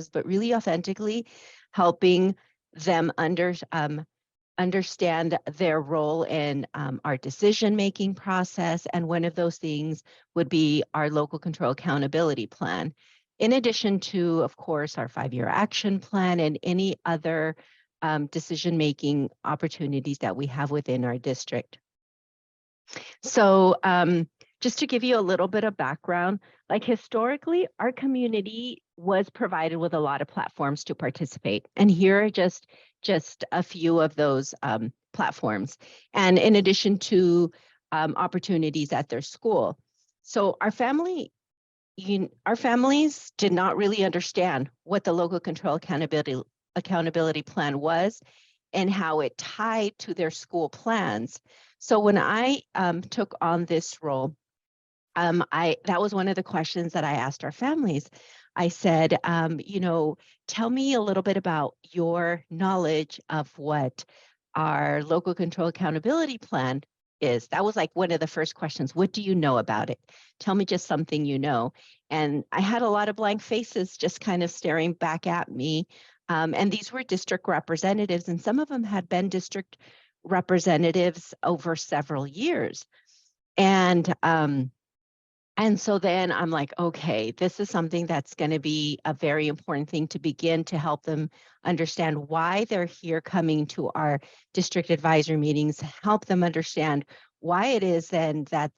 process, but really authentically helping them understand their role in our decision-making process. And one of those things would be our local control accountability plan. In addition to, of course, our 5-year action plan and any other decision-making opportunities that we have within our district. So just to give you a little bit of background, like historically, our community was provided with a lot of platforms to participate. And here are just a few of those platforms. And in addition to opportunities at their school. So our families did not really understand what the local control accountability plan was and how it tied to their school plans. So when I took on this role, that was one of the questions that I asked our families. I said, tell me a little bit about your knowledge of what our local control accountability plan is. That was like one of the first questions. What do you know about it? Tell me just something you know. And I had a lot of blank faces just kind of staring back at me. And these were district representatives, and some of them had been district representatives over several years. And so then I'm like, okay, this is something that's going to be a very important thing to begin to help them understand why they're here coming to our district advisory meetings, help them understand why it is then that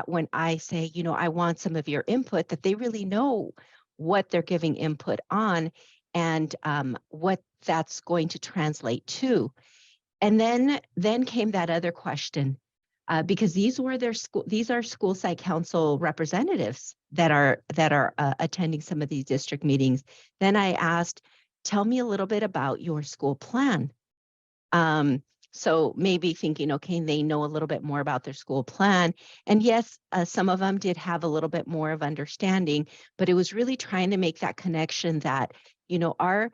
when I say, I want some of your input, that they really know what they're giving input on and what that's going to translate to. And then came that other question. Because these are school site council representatives that are attending some of these district meetings. Then I asked, tell me a little bit about your school plan. So maybe thinking, okay, they know a little bit more about their school plan. And yes, some of them did have a little bit more of understanding, but it was really trying to make that connection that, our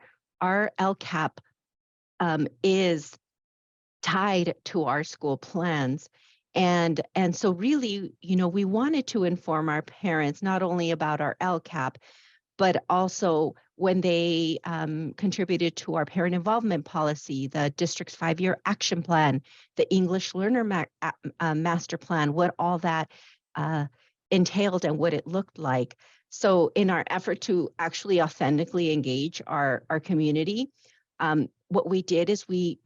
LCAP is tied to our school plans. And so really, we wanted to inform our parents not only about our LCAP, but also when they contributed to our parent involvement policy, the district's 5-year action plan, the English learner master plan, what all that entailed and what it looked like. So in our effort to actually authentically engage our community, what we did is we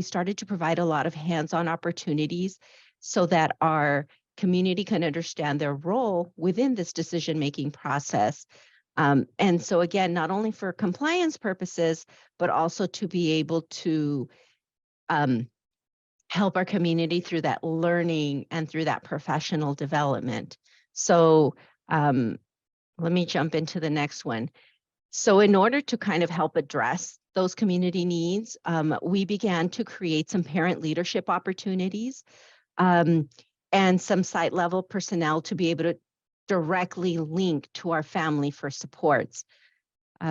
started to provide a lot of hands-on opportunities so that our community can understand their role within this decision-making process. And so again, not only for compliance purposes, but also to be able to help our community through that learning and through that professional development. So let me jump into the next one. So in order to kind of help address those community needs, we began to create some parent leadership opportunities and some site level personnel to be able to directly link to our family for supports.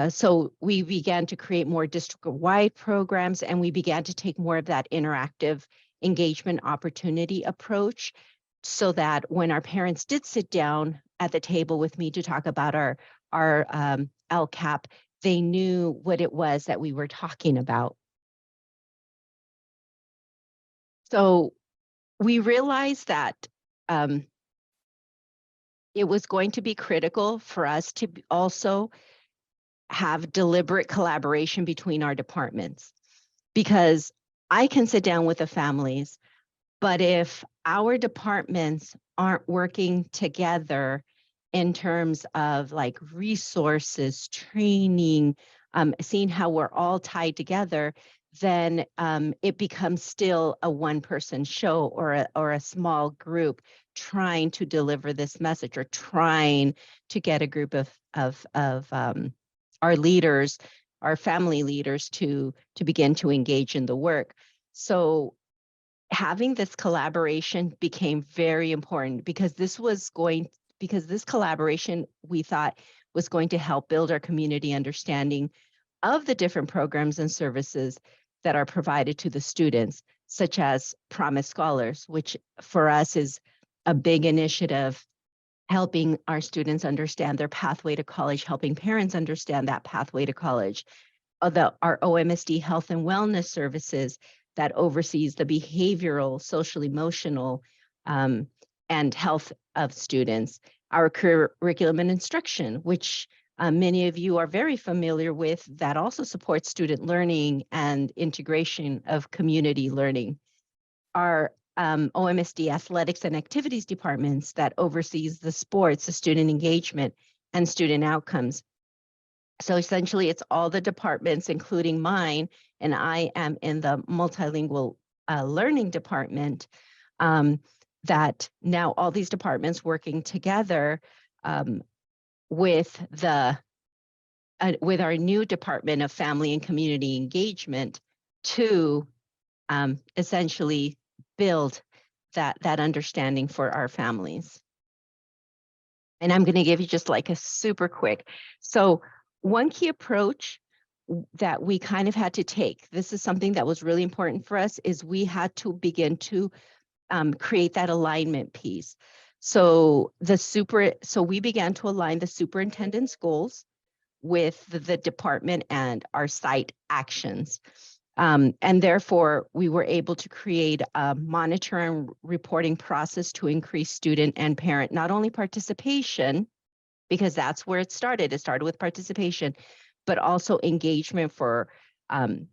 So we began to create more district-wide programs, and we began to take more of that interactive engagement opportunity approach so that when our parents did sit down at the table with me to talk about our LCAP, they knew what it was that we were talking about. So we realized that it was going to be critical for us to also have deliberate collaboration between our departments, because I can sit down with the families, but if our departments aren't working together in terms of like resources, training, seeing how we're all tied together, then it becomes still a one-person show or a small group trying to deliver this message or trying to get a group of our leaders, our family leaders to begin to engage in the work. So having this collaboration became very important because this collaboration we thought was going to help build our community understanding of the different programs and services that are provided to the students, such as Promise Scholars, which for us is a big initiative helping our students understand their pathway to college, helping parents understand that pathway to college. Our OMSD Health and Wellness Services that oversees the behavioral, social, emotional, and health of students. Our curriculum and instruction, which many of you are very familiar with, that also supports student learning and integration of community learning. Our OMSD athletics and activities departments that oversees the sports, the student engagement, and student outcomes. So essentially, it's all the departments, including mine, and I am in the multilingual learning department, that now all these departments working together with our new Department of Family and Community Engagement to essentially build that understanding for our families. And I'm going to give you just like a super quick. So one key approach that we kind of had to take, this is something that was really important for us, is we had to begin to create that alignment piece. So we began to align the superintendent's goals with the department and our site actions. And therefore, we were able to create a monitor and reporting process to increase student and parent, not only participation, because that's where it started. It started with participation, but also engagement for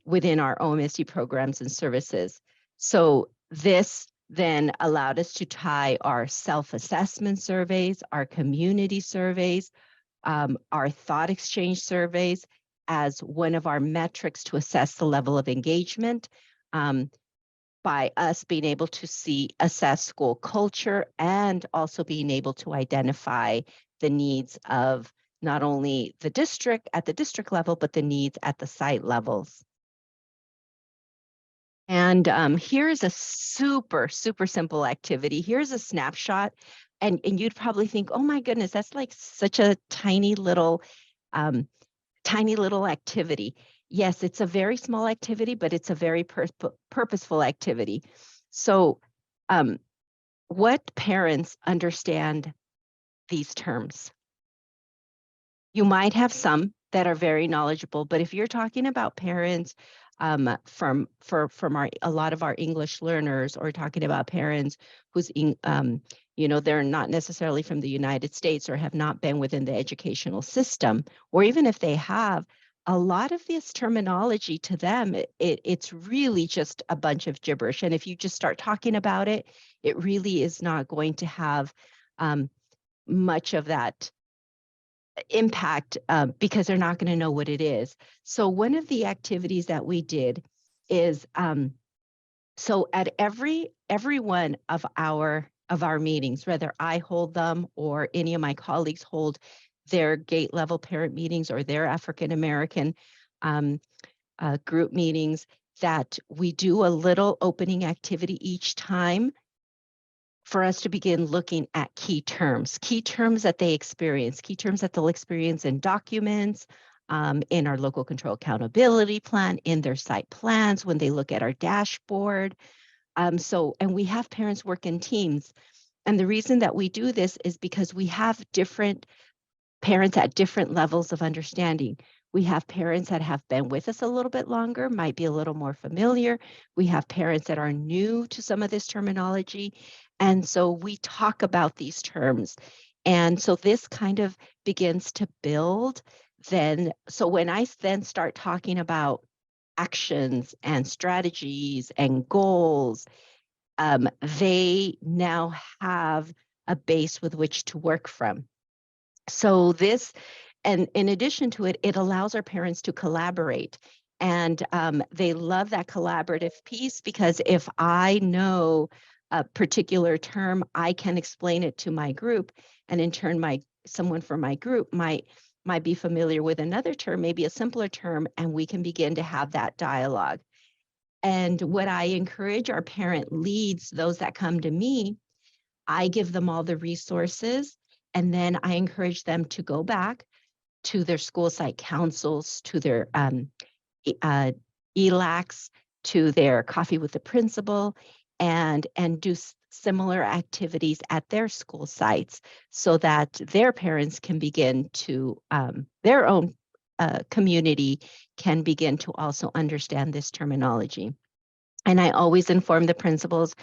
within our OMSD programs and services. So this then allowed us to tie our self-assessment surveys, our community surveys, our thought exchange surveys as one of our metrics to assess the level of engagement, by us being able to assess school culture and also being able to identify the needs of not only the district at the district level, but the needs at the site levels. And here's a super, super simple activity. Here's a snapshot. And you'd probably think, oh my goodness, that's like such a tiny little activity. Yes, it's a very small activity, but it's a very purposeful activity. So what parents understand these terms? You might have some that are very knowledgeable, but if you're talking about parents from a lot of our English learners, or talking about parents who's they're not necessarily from the United States or have not been within the educational system, or even if they have, a lot of this terminology to them, it's really just a bunch of gibberish. And if you just start talking about it, it really is not going to have much of that impact because they're not going to know what it is. So one of the activities that we did is so at every one of our meetings, whether I hold them or any of my colleagues hold their gate level parent meetings or their African American group meetings, that we do a little opening activity each time for us to begin looking at key terms that they experience, key terms that they'll experience in documents, in our local control accountability plan, in their site plans, when they look at our dashboard. And we have parents work in teams. And the reason that we do this is because we have different parents at different levels of understanding. We have parents that have been with us a little bit longer, might be a little more familiar. We have parents that are new to some of this terminology. And so we talk about these terms. And so this kind of begins to build then. So when I then start talking about actions and strategies and goals, they now have a base with which to work from. So this, and in addition to it, it allows our parents to collaborate. And they love that collaborative piece, because if I know a particular term, I can explain it to my group, and in turn, someone from my group might be familiar with another term, maybe a simpler term, and we can begin to have that dialogue. And what I encourage our parent leads, those that come to me, I give them all the resources, and then I encourage them to go back to their school site councils, to their ELACs, to their coffee with the principal, and do similar activities at their school sites so that their parents can begin to, their own community can begin to also understand this terminology. And I always inform the principals,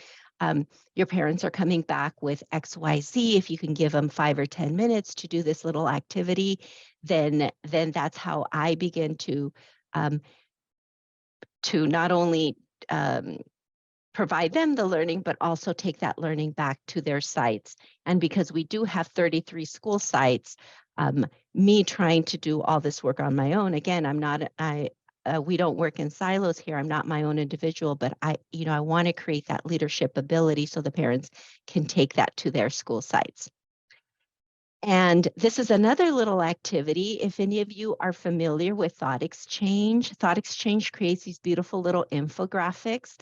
your parents are coming back with XYZ. If you can give them 5 or 10 minutes to do this little activity, then that's how I begin to not only provide them the learning, but also take that learning back to their sites. And because we do have 33 school sites, me trying to do all this work on my own, again, we don't work in silos here. I'm not my own individual, but I want to create that leadership ability so the parents can take that to their school sites. And this is another little activity. If any of you are familiar with Thought Exchange creates these beautiful little infographics.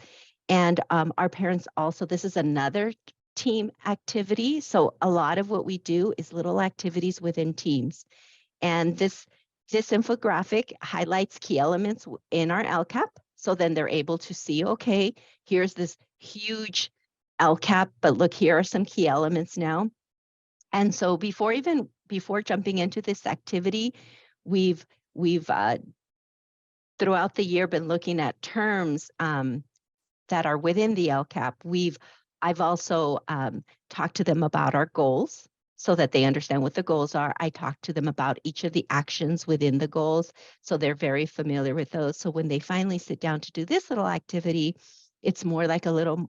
And our parents also, this is another team activity. So a lot of what we do is little activities within teams. And this infographic highlights key elements in our LCAP. So then they're able to see, okay, here's this huge LCAP, but look, here are some key elements now. And so before jumping into this activity, we've throughout the year been looking at terms that are within the LCAP. I've also talked to them about our goals so that they understand what the goals are. I talked to them about each of the actions within the goals, so they're very familiar with those. So when they finally sit down to do this little activity, it's more like a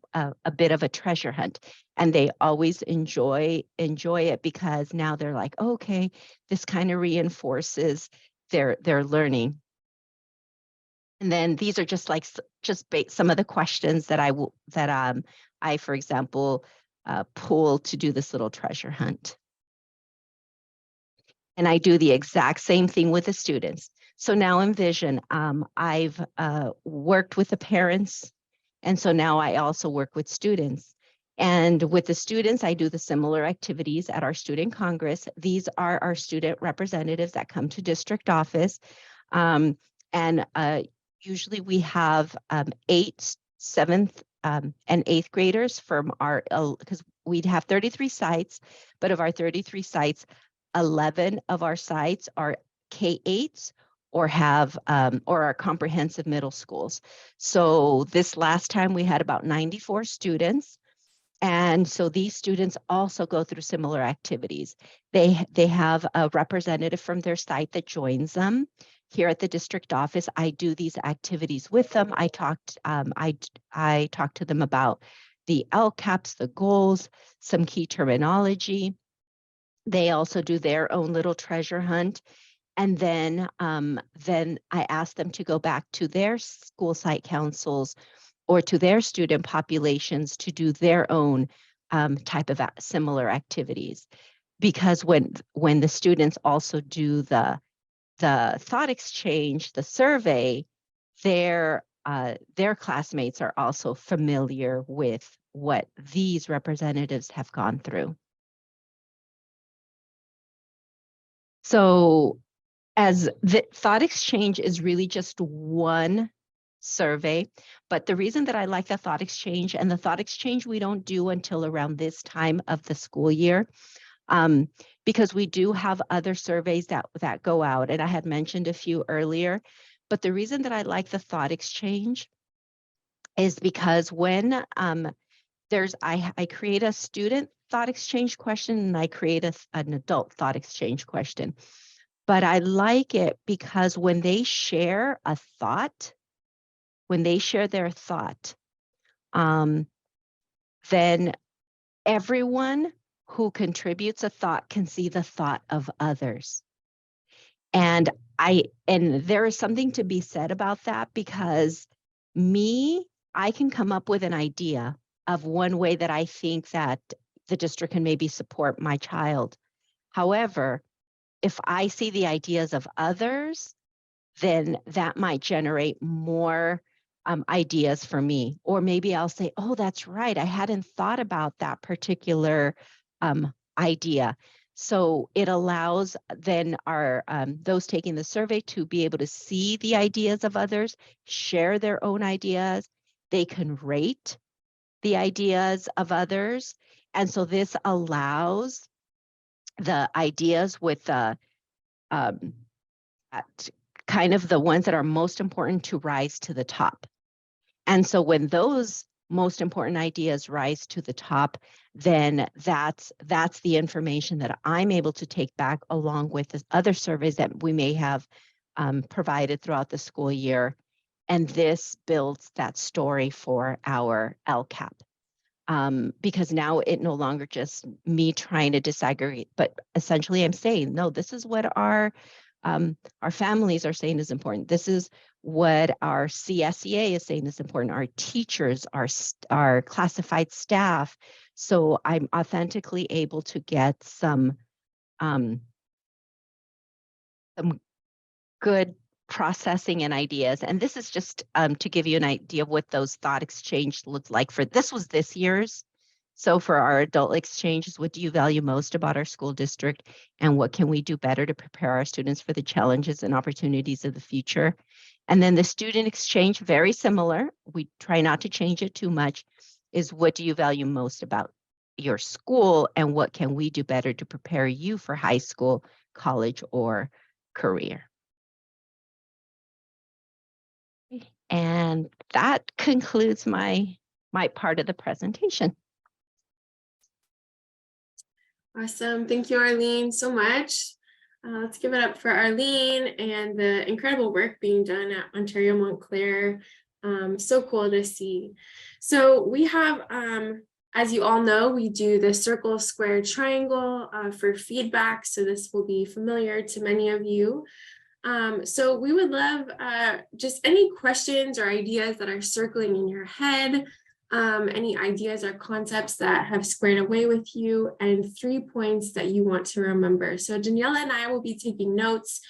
bit of a treasure hunt, and they always enjoy it because now they're like, oh, okay, this kind of reinforces their learning. And then these are just like some of the questions that I for example pull to do this little treasure hunt. And I do the exact same thing with the students. So now envision, I've worked with the parents, and so now I also work with students. And with the students, I do the similar activities at our student congress. These are our student representatives that come to district office. And usually we have 8th, 7th, and 8th graders from our, because we'd have 33 sites, but of our 33 sites, 11 of our sites are K-8s or have or are comprehensive middle schools. So this last time we had about 94 students. And so these students also go through similar activities. They have a representative from their site that joins them. Here at the district office, I do these activities with them. I talked to them about the LCAPs, the goals, some key terminology. They also do their own little treasure hunt. And then I ask them to go back to their school site councils or to their student populations to do their own type of similar activities. Because when the students also do the thought exchange, the survey, their classmates are also familiar with what these representatives have gone through. So as the thought exchange is really just one survey, but the reason that I like the thought exchange, and the thought exchange we don't do until around this time of the school year, because we do have other surveys that go out, and I had mentioned a few earlier, but the reason that I like the thought exchange is because when I create a student thought exchange question and I create an adult thought exchange question. But I like it because when they share a thought, when they share their thought, then everyone who contributes a thought can see the thought of others. And there is something to be said about that, because I can come up with an idea of one way that I think that the district can maybe support my child. However, if I see the ideas of others, then that might generate more ideas for me. Or maybe I'll say, oh, that's right, I hadn't thought about that particular idea. So it allows then those taking the survey to be able to see the ideas of others, share their own ideas. They can rate the ideas of others. And so this allows the ideas with the kind of the ones that are most important to rise to the top. And so when those most important ideas rise to the top, then that's the information that I'm able to take back along with the other surveys that we may have provided throughout the school year. And this builds that story for our LCAP. Because now it no longer just me trying to disaggregate, but essentially I'm saying, no, this is what our families are saying is important. This is what our CSEA is saying is important. Our teachers, our classified staff. So I'm authentically able to get some good processing and ideas. And this is just to give you an idea of what those thought exchange looked like for this was this year's. So for our adult exchanges, what do you value most about our school district? And what can we do better to prepare our students for the challenges and opportunities of the future? And then the student exchange, very similar. We try not to change it too much, is what do you value most about your school? And what can we do better to prepare you for high school, college, or career? And that concludes my part of the presentation. Awesome. Thank you, Arlene, so much. Let's give it up for Arlene and the incredible work being done at Ontario Montclair. So cool to see. So we have, as you all know, we do the circle, square, triangle for feedback. So this will be familiar to many of you. So we would love just any questions or ideas that are circling in your head, any ideas or concepts that have squared away with you, and 3 points that you want to remember. So Daniela and I will be taking notes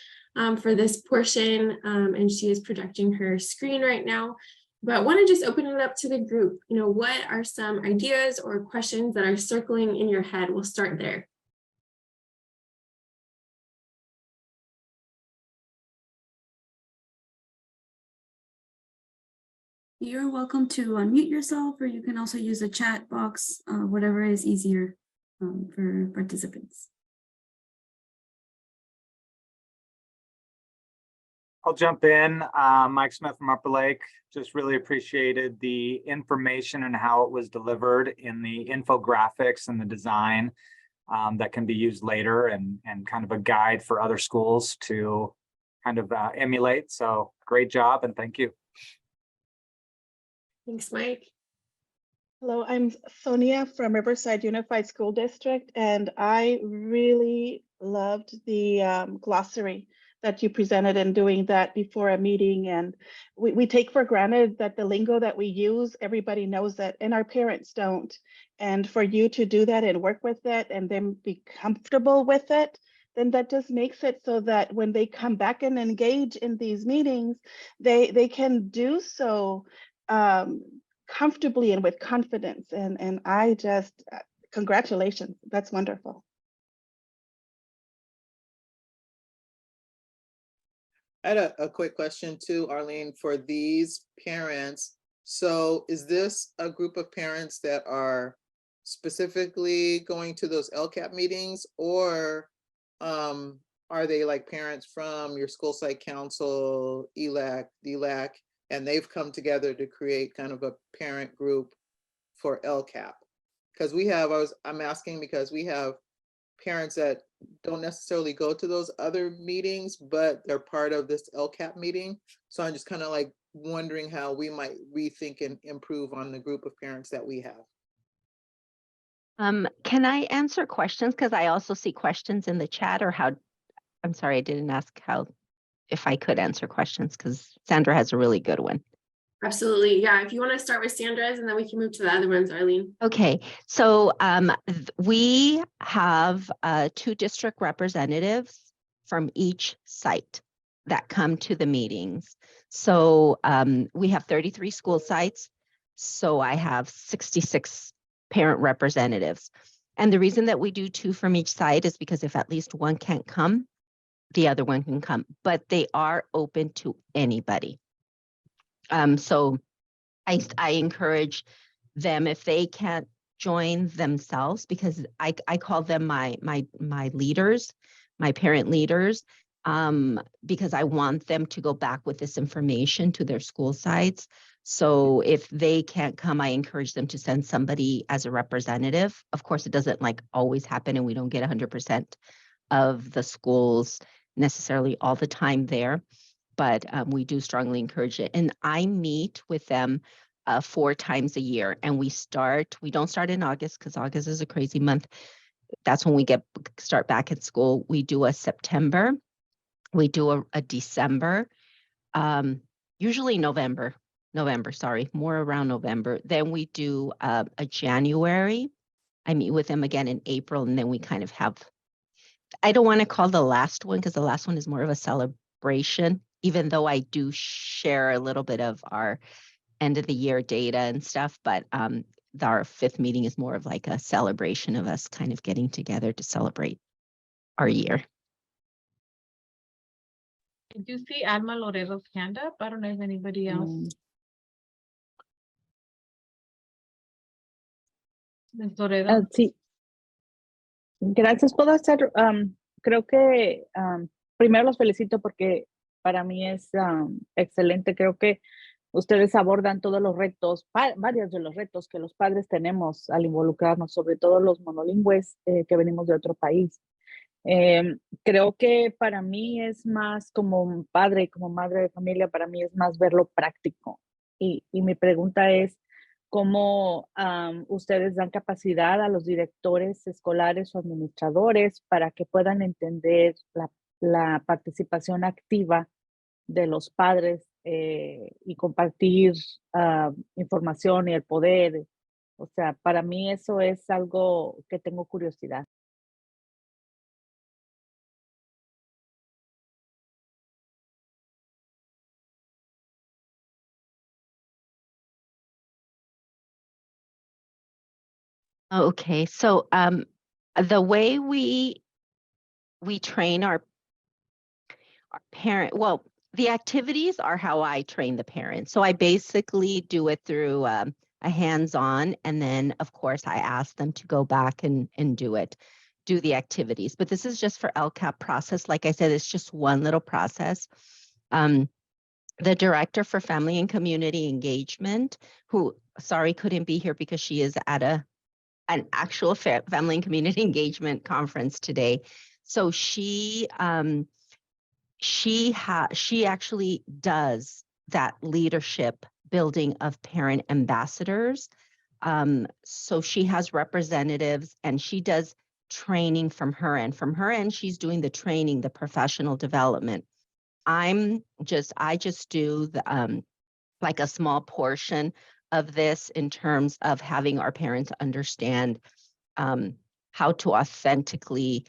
for this portion, and she is projecting her screen right now. But I want to just open it up to the group. You know, what are some ideas or questions that are circling in your head? We'll start there. You're welcome to unmute yourself, or you can also use the chat box, whatever is easier for participants. I'll jump in. Mike Smith from Upper Lake. Just really appreciated the information and how it was delivered in the infographics and the design that can be used later and kind of a guide for other schools to kind of emulate. So great job and thank you. Thanks, Mike. Hello, I'm Sonia from Riverside Unified School District, and I really loved the glossary that you presented and doing that before a meeting. And we take for granted that the lingo that we use, everybody knows that, and our parents don't. And for you to do that and work with it and then be comfortable with it, then that just makes it so that when they come back and engage in these meetings, they can do so comfortably and with confidence. And I just, congratulations, that's wonderful. I had a quick question too, Arlene, for these parents. So is this a group of parents that are specifically going to those LCAP meetings, or are they like parents from your school site council, ELAC, DLAC, and they've come together to create kind of a parent group for LCAP? Because we have, I'm asking because we have parents that don't necessarily go to those other meetings, but they're part of this LCAP meeting. So I'm just kind of like wondering how we might rethink and improve on the group of parents that we have. Can I answer questions? Because I also see questions in the chat, or how, I'm sorry, I didn't ask how, if I could answer questions, because Sandra has a really good one. Absolutely. Yeah. If you want to start with Sandra's and then we can move to the other ones, Arlene. Okay. So we have 2 district representatives from each site that come to the meetings. So we have 33 school sites. So I have 66 parent representatives. And the reason that we do 2 from each site is because if at least one can't come, the other one can come, but they are open to anybody. So I encourage them if they can't join themselves, because I call them my leaders, my parent leaders, because I want them to go back with this information to their school sites. So if they can't come, I encourage them to send somebody as a representative. Of course, it doesn't like always happen, and we don't get 100% of the schools necessarily all the time there, but we do strongly encourage it. And I meet with them 4 times a year, and we don't start in August because August is a crazy month. That's when we start back at school. We do a September, we do a December, usually November, sorry, more around November. Then we do a January. I meet with them again in April, and then we kind of have, I don't want to call the last one because the last one is more of a celebration, even though I do share a little bit of our end of the year data and stuff, but our 5th meeting is more of like a celebration of us kind of getting together to celebrate our year. Did you see Alma Lorero's hand up? I don't know if anybody else. Ms. Loredo. Sí. Gracias. Puedo hacer, creo que primero los felicito porque para mí es excelente. Creo que ustedes abordan todos los retos, varios de los retos que los padres tenemos al involucrarnos, sobre todo los monolingües que venimos de otro país. Creo que para mí es más como padre, como madre de familia, para mí es más verlo práctico. Y mi pregunta es, ¿cómo ustedes dan capacidad a los directores escolares o administradores para que puedan entender la participación activa de los padres y compartir información y el poder? O sea, para mí eso es algo que tengo curiosidad. Okay, so the way we train our parent, well, the activities are how I train the parents. So I basically do it through a hands-on, and then of course I ask them to go back and do the activities. But this is just for LCAP process. Like I said, it's just one little process. The director for family and community engagement, who sorry couldn't be here because she is at an actual family and community engagement conference today. So she actually does that leadership building of parent ambassadors. So she has representatives, and she does training from her end. From her end, she's doing the training, the professional development. I just do the like a small portion of this in terms of having our parents understand how to authentically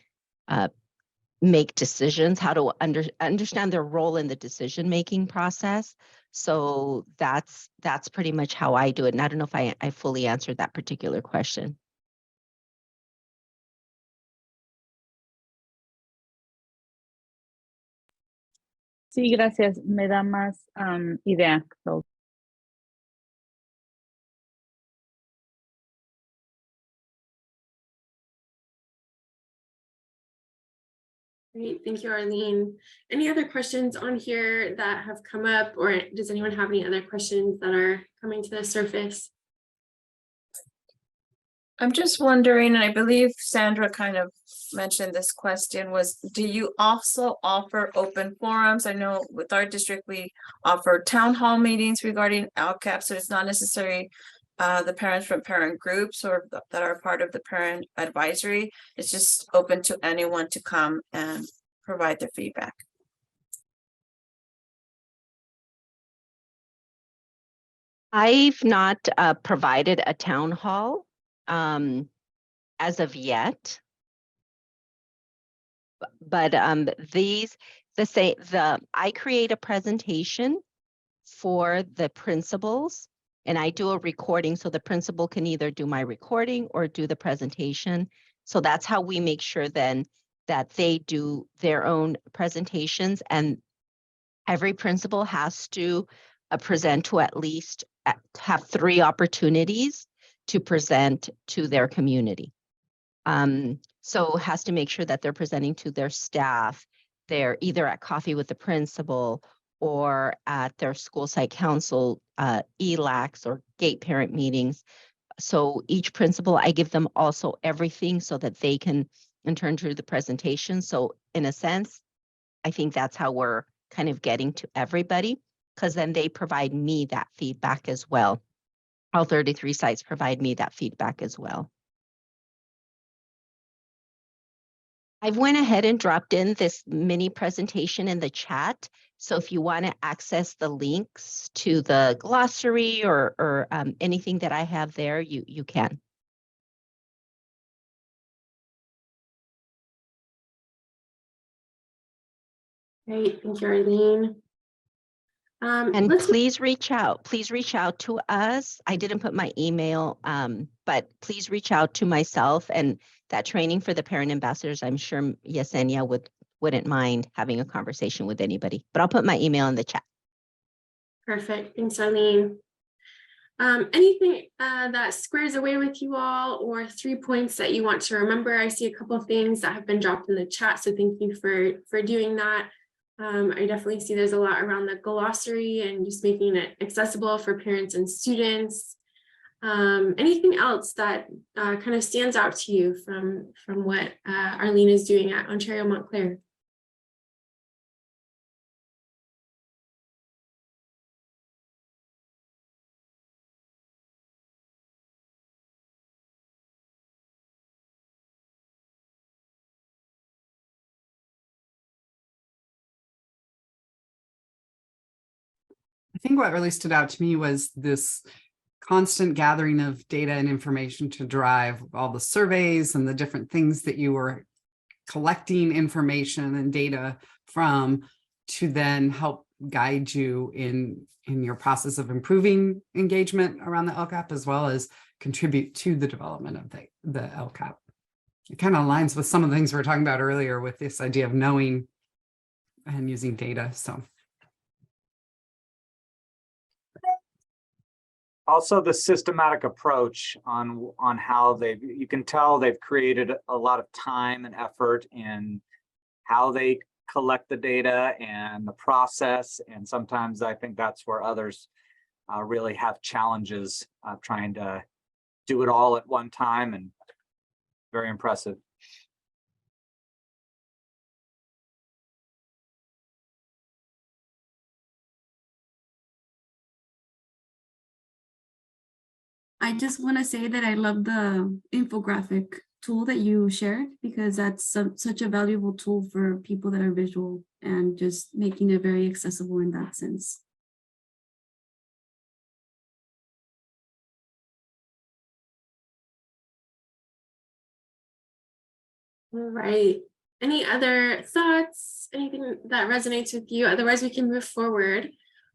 make decisions, how to understand their role in the decision-making process. So that's pretty much how I do it. And I don't know if I fully answered that particular question. Sí, gracias. Me da más idea. So. Great, thank you, Arlene. Any other questions on here that have come up, or does anyone have any other questions that are coming to the surface? I'm just wondering, and I believe Sandra kind of mentioned this question, was do you also offer open forums? I know with our district, we offer town hall meetings regarding LCAP, so it's not necessarily the parents from parent groups or that are part of the parent advisory. It's just open to anyone to come and provide their feedback. I've not provided a town hall as of yet, but I create a presentation for the principals, and I do a recording, so the principal can either do my recording or do the presentation. So that's how we make sure then that they do their own presentations, and every principal has to present to at least have 3 opportunities. to present to their community. So has to make sure that they're presenting to their staff. They're either at coffee with the principal or at their school site council, ELACs or gate parent meetings. So each principal, I give them also everything so that they can in turn do the presentation. So in a sense, I think that's how we're kind of getting to everybody, because then they provide me that feedback as well. All 33 sites provide me that feedback as well. I've went ahead and dropped in this mini presentation in the chat. So if you want to access the links to the glossary or anything that I have there, you can. Great, thank you, Arlene. And Let's please reach out. Please reach out to us. I didn't put my email, but please reach out to myself, and that training for the parent ambassadors, I'm sure Yesenia wouldn't mind having a conversation with anybody, but I'll put my email in the chat. Perfect, thanks, Arlene. Anything that squares away with you all, or 3 points that you want to remember? I see a couple of things that have been dropped in the chat, so thank you for doing that. I definitely see there's a lot around the glossary and just making it accessible for parents and students. Anything else that kind of stands out to you from what Arlene is doing at Ontario Montclair? I think what really stood out to me was this constant gathering of data and information to drive all the surveys and the different things that you were collecting information and data from to then help guide you in your process of improving engagement around the LCAP, as well as contribute to the development of the LCAP. It kind of aligns with some of the things we were talking about earlier with this idea of knowing and using data. So also the systematic approach on how you can tell they've created a lot of time and effort in how they collect the data and the process. And sometimes I think that's where others really have challenges trying to do it all at one time, and very impressive. I just want to say that I love the infographic tool that you shared, because that's such a valuable tool for people that are visual, and just making it very accessible in that sense. All right. Any other thoughts? Anything that resonates with you? Otherwise, we can move forward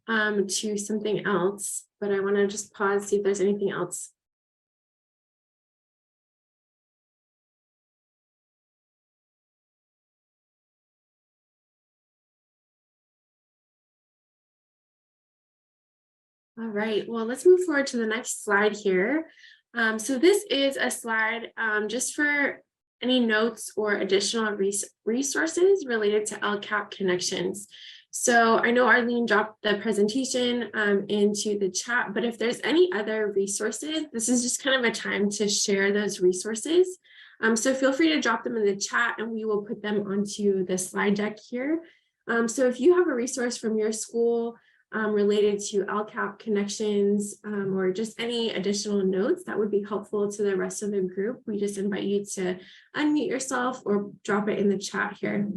to something else. But I want to just pause, see if there's anything else. All right, well, let's move forward to the next slide here. So this is a slide just for any notes or additional resources related to LCAP connections. So I know Arlene dropped the presentation into the chat, but if there's any other resources, this is just kind of a time to share those resources. So feel free to drop them in the chat and we will put them onto the slide deck here. So if you have a resource from your school related to LCAP connections or just any additional notes that would be helpful to the rest of the group, we just invite you to unmute yourself or drop it in the chat here.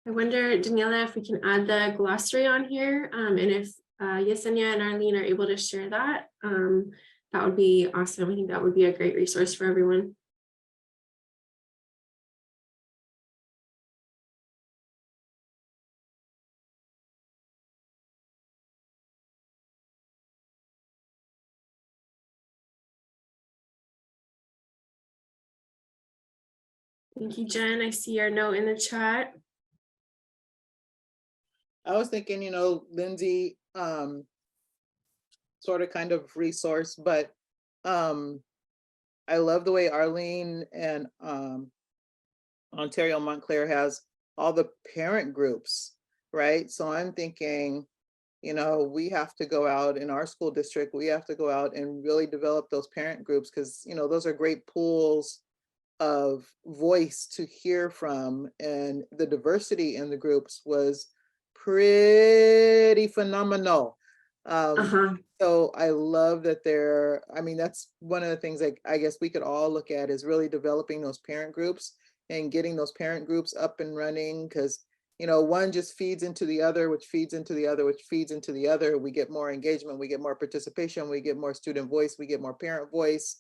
I wonder, Daniela, if we can add the glossary on here, and if Yesenia and Arlene are able to share that, that would be awesome. I think that would be a great resource for everyone. Thank you, Jen. I see your note in the chat. I was thinking, Lindsay, sort of kind of resource, but I love the way Arlene and Ontario Montclair has all the parent groups, right? So I'm thinking, we have to go out in our school district, we have to go out and really develop those parent groups because, those are great pools of voice to hear from. And the diversity in the groups was pretty phenomenal. So I love that that's one of the things that I guess we could all look at is really developing those parent groups and getting those parent groups up and running because, one just feeds into the other, which feeds into the other, which feeds into the other. We get more engagement, we get more participation, we get more student voice, we get more parent voice,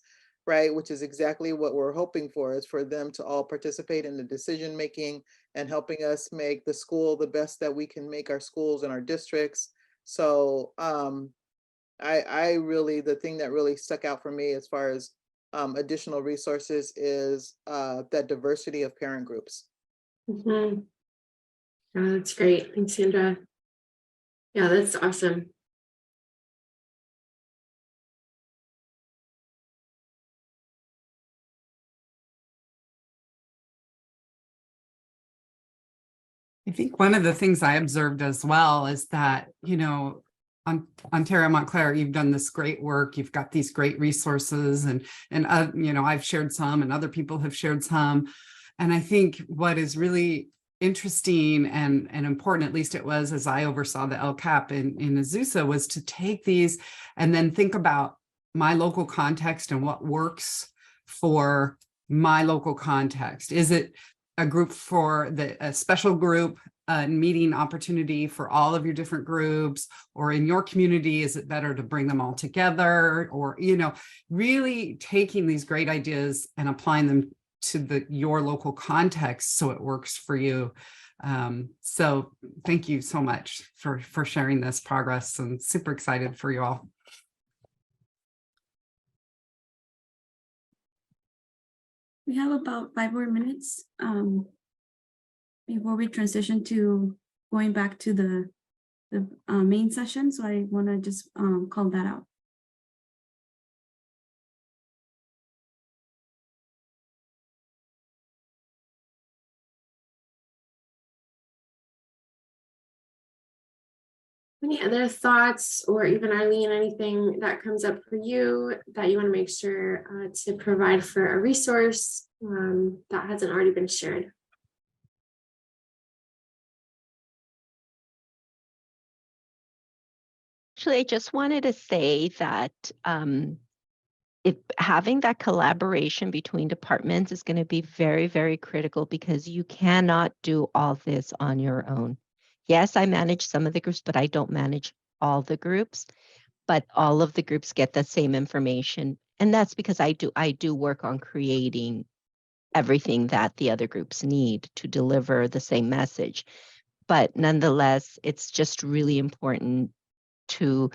right? Which is exactly what we're hoping for, is for them to all participate in the decision making and helping us make the school the best that we can make our schools and our districts. So I really, the thing that really stuck out for me as far as additional resources is that diversity of parent groups. Oh, that's great. Thanks, Sandra. Yeah, that's awesome. I think one of the things I observed as well is that, Ontario Montclair, you've done this great work. You've got these great resources and I've shared some and other people have shared some. And I think what is really interesting and important, at least it was as I oversaw the LCAP in Azusa, was to take these and then think about my local context and what works for my local context. Is it a group for a special group, meeting opportunity for all of your different groups, or in your community, is it better to bring them all together? Or, really taking these great ideas and applying them to your local context so it works for you. So thank you so much for sharing this progress, and super excited for you all. We have about 5 more minutes before we transition to going back to the main session. So I want to just call that out. Any other thoughts, or even Arlene, anything that comes up for you that you want to make sure to provide for a resource that hasn't already been shared? Actually, I just wanted to say that having that collaboration between departments is going to be very, very critical, because you cannot do all this on your own. Yes, I manage some of the groups, but I don't manage all the groups. But all of the groups get the same information. And that's because I do work on creating everything that the other groups need to deliver the same message. But nonetheless, it's just really important to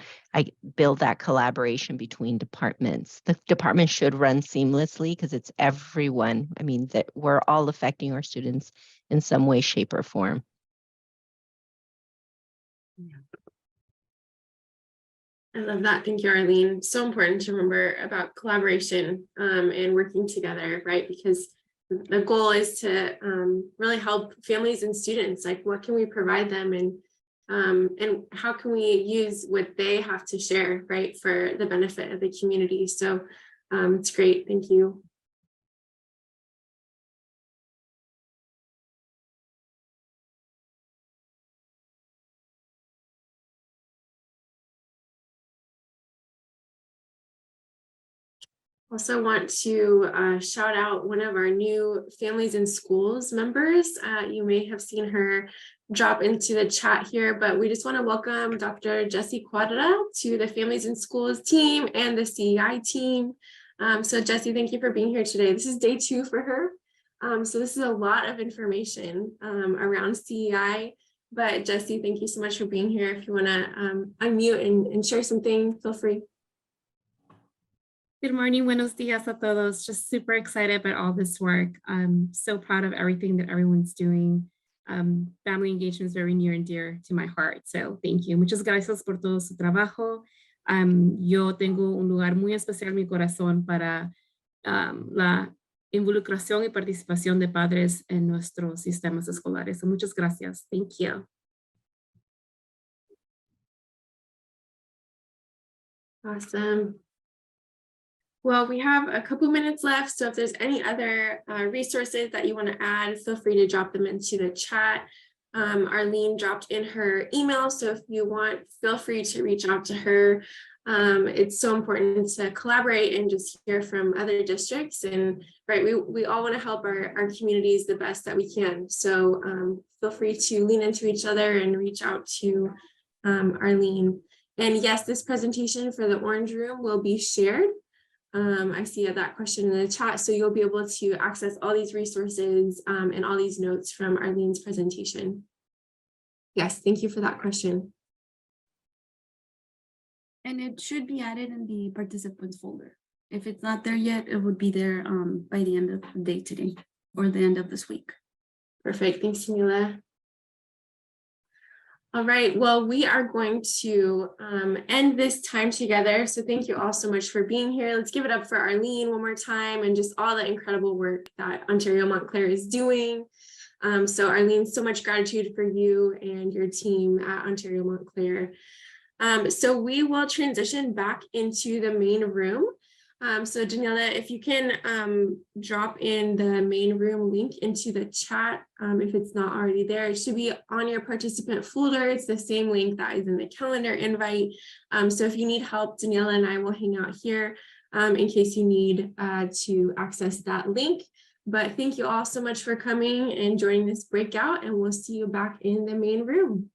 build that collaboration between departments. The department should run seamlessly because it's everyone. I mean, that we're all affecting our students in some way, shape, or form. I love that. Thank you, Arlene. So important to remember about collaboration and working together, right? Because the goal is to really help families and students. Like, what can we provide them, and how can we use what they have to share, right, for the benefit of the community? So it's great. Thank you. Also want to shout out one of our new Families in Schools members. You may have seen her drop into the chat here, but we just want to welcome Dr. Jessie Quadra to the Families in Schools team and the CEI team. So Jessie, thank you for being here today. This is day 2 for her. So this is a lot of information around CEI, but Jessie, thank you so much for being here. If you want to unmute and share something, feel free. Good morning, buenos días a todos. Just super excited about all this work. I'm so proud of everything that everyone's doing. Family engagement is very near and dear to my heart, so thank you. Muchas gracias por todo su trabajo. Yo tengo un lugar muy especial en mi corazón para la involucración y participación de padres en nuestros sistemas escolares. So muchas gracias. Thank you. Awesome. Well, we have a couple minutes left, so if there's any other resources that you want to add, feel free to drop them into the chat. Arlene dropped in her email, so if you want, feel free to reach out to her. It's so important to collaborate and just hear from other districts, and right, we all want to help our communities the best that we can. So feel free to lean into each other and reach out to Arlene. And yes, this presentation for the Orange Room will be shared. I see that question in the chat, so you'll be able to access all these resources and all these notes from Arlene's presentation. Yes, thank you for that question. And it should be added in the participants folder. If it's not there yet, it would be there by the end of the day today or the end of this week. Perfect, thanks, Camila. All right, well, we are going to end this time together. So thank you all so much for being here. Let's give it up for Arlene one more time and just all the incredible work that Ontario Montclair is doing. So Arlene, so much gratitude for you and your team at Ontario Montclair. So we will transition back into the main room. So Daniela, if you can drop in the main room link into the chat, if it's not already there, it should be on your participant folder. It's the same link that is in the calendar invite. So if you need help, Daniela and I will hang out here in case you need to access that link. But thank you all so much for coming and joining this breakout, and we'll see you back in the main room.